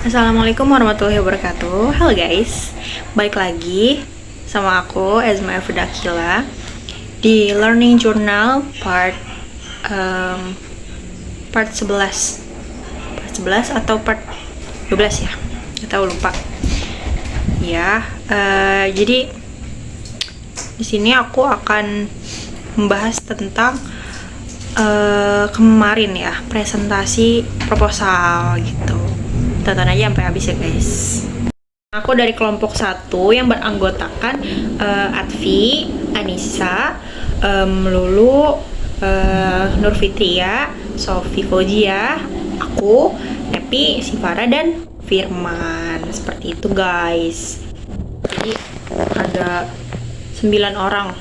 Assalamualaikum warahmatullahi wabarakatuh. Halo guys, balik lagi sama aku Ezma Fudakila di Learning Journal part 11 atau part 12 ya, nggak tahu, lupa ya. Jadi di sini aku akan membahas tentang kemarin ya, presentasi proposal gitu. Tonton aja sampai habis ya guys. Aku dari kelompok 1 yang beranggotakan Atfi, Anissa, Lulu, Nur Fitria, Sofi Fauzia, aku, Epi, Sifara, dan Firman. Seperti itu guys. Jadi ada 9 orang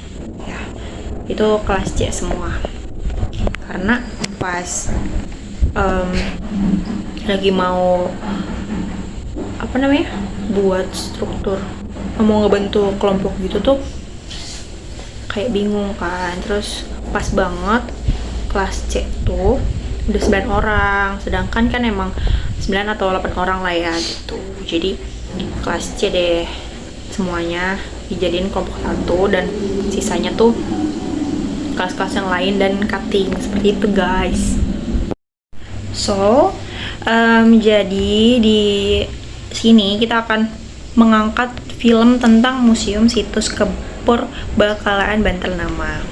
ya. Itu kelas C semua. Karena pas lagi mau buat struktur, mau ngebentuk kelompok gitu tuh kayak bingung kan. Terus pas banget kelas C tuh udah 9 orang, sedangkan kan emang 9 atau 8 orang lah ya gitu. Jadi kelas C deh semuanya dijadiin kelompok 1 dan sisanya tuh kelas-kelas yang lain dan cutting, seperti itu guys. So jadi di sini kita akan mengangkat film tentang Museum Situs Kepurbakalaan Bantal Nama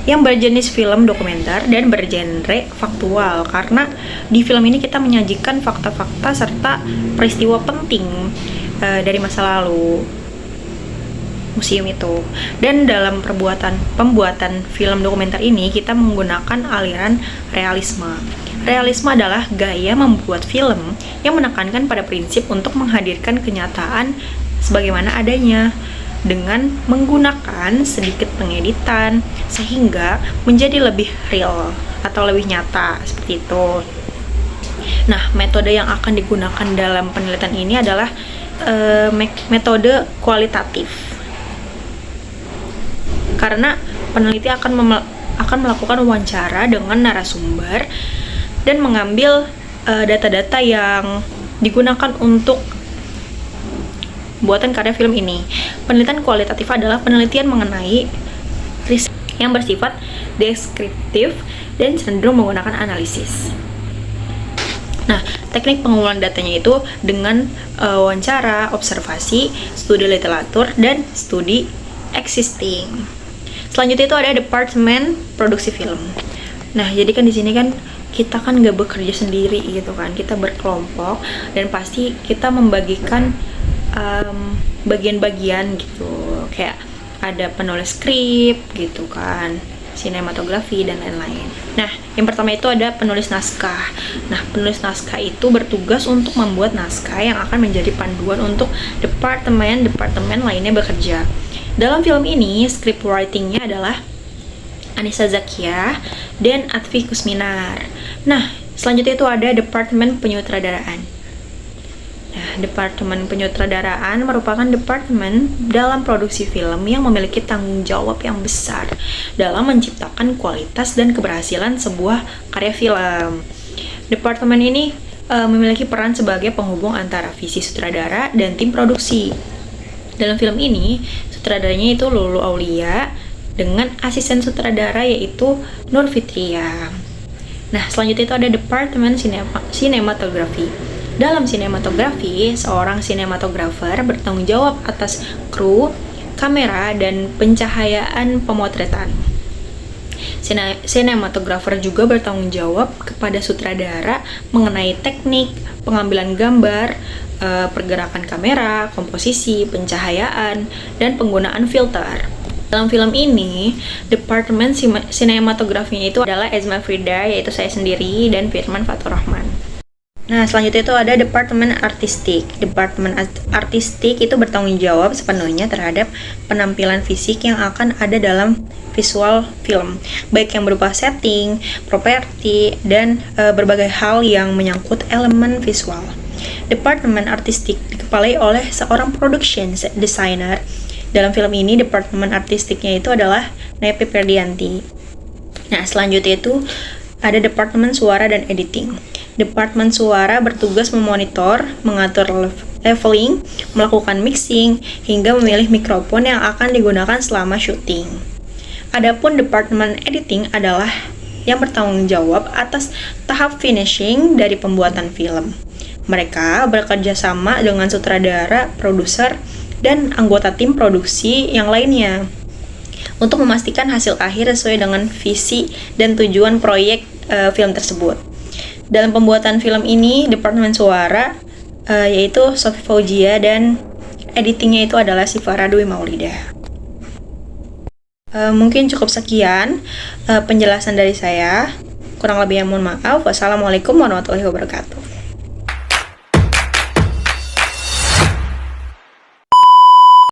yang berjenis film dokumenter dan bergenre faktual, karena di film ini kita menyajikan fakta-fakta serta peristiwa penting dari masa lalu museum itu. Dan dalam pembuatan film dokumenter ini kita menggunakan aliran realisme. Realisme adalah gaya membuat film yang menekankan pada prinsip untuk menghadirkan kenyataan sebagaimana adanya dengan menggunakan sedikit pengeditan sehingga menjadi lebih real atau lebih nyata, seperti itu. Nah, metode yang akan digunakan dalam penelitian ini adalah metode kualitatif. Karena peneliti akan melakukan wawancara dengan narasumber dan mengambil data-data yang digunakan untuk buatan karya film ini. Penelitian kualitatif adalah penelitian mengenai riset yang bersifat deskriptif dan cenderung menggunakan analisis. Nah, teknik pengumpulan datanya itu dengan wawancara, observasi, studi literatur, dan studi existing. Selanjutnya itu ada departemen produksi film. Nah, jadi kan di sini kan kita kan nggak bekerja sendiri gitu kan, kita berkelompok dan pasti kita membagikan bagian-bagian gitu, kayak ada penulis skrip gitu kan, sinematografi dan lain-lain. Nah, yang pertama itu ada penulis naskah. Nah, penulis naskah itu bertugas untuk membuat naskah yang akan menjadi panduan untuk departemen lainnya bekerja. Dalam film ini, script writing-nya adalah Anissa Zakia dan Atfi Kusminar. Nah, selanjutnya itu ada Departemen Penyutradaraan. Nah, Departemen Penyutradaraan merupakan departemen dalam produksi film yang memiliki tanggung jawab yang besar dalam menciptakan kualitas dan keberhasilan sebuah karya film. Departemen ini memiliki peran sebagai penghubung antara visi sutradara dan tim produksi. Dalam film ini, sutradaranya itu Lulu Aulia dengan asisten sutradara yaitu Nur Fitria. Nah, selanjutnya itu ada Departemen Sinematografi. Dalam sinematografi, seorang sinematografer bertanggung jawab atas kru, kamera, dan pencahayaan pemotretan. Sinematografer juga bertanggung jawab kepada sutradara mengenai teknik, pengambilan gambar, pergerakan kamera, komposisi, pencahayaan, dan penggunaan filter. Dalam film ini, departemen sinematografinya itu adalah Ezma Frida, yaitu saya sendiri, dan Firman Fatur Rahman. Nah, selanjutnya itu ada departemen artistik. Departemen artistik itu bertanggung jawab sepenuhnya terhadap penampilan fisik yang akan ada dalam visual film, baik yang berupa setting, properti, dan berbagai hal yang menyangkut elemen visual. Departemen artistik dikepalai oleh seorang production designer. Dalam film ini, departemen artistiknya itu adalah Nepi Ferdianti. Nah, selanjutnya itu ada departemen suara dan editing. Departemen Suara bertugas memonitor, mengatur leveling, melakukan mixing, hingga memilih mikrofon yang akan digunakan selama syuting. Adapun Departemen Editing adalah yang bertanggung jawab atas tahap finishing dari pembuatan film. Mereka bekerja sama dengan sutradara, produser, dan anggota tim produksi yang lainnya untuk memastikan hasil akhir sesuai dengan visi dan tujuan proyek film tersebut. Dalam pembuatan film ini, Departemen Suara yaitu Sofi Fauzia dan editingnya itu adalah Sifara Dwi Maulida. Mungkin cukup sekian penjelasan dari saya. Kurang lebihnya mohon maaf. Wassalamualaikum warahmatullahi wabarakatuh.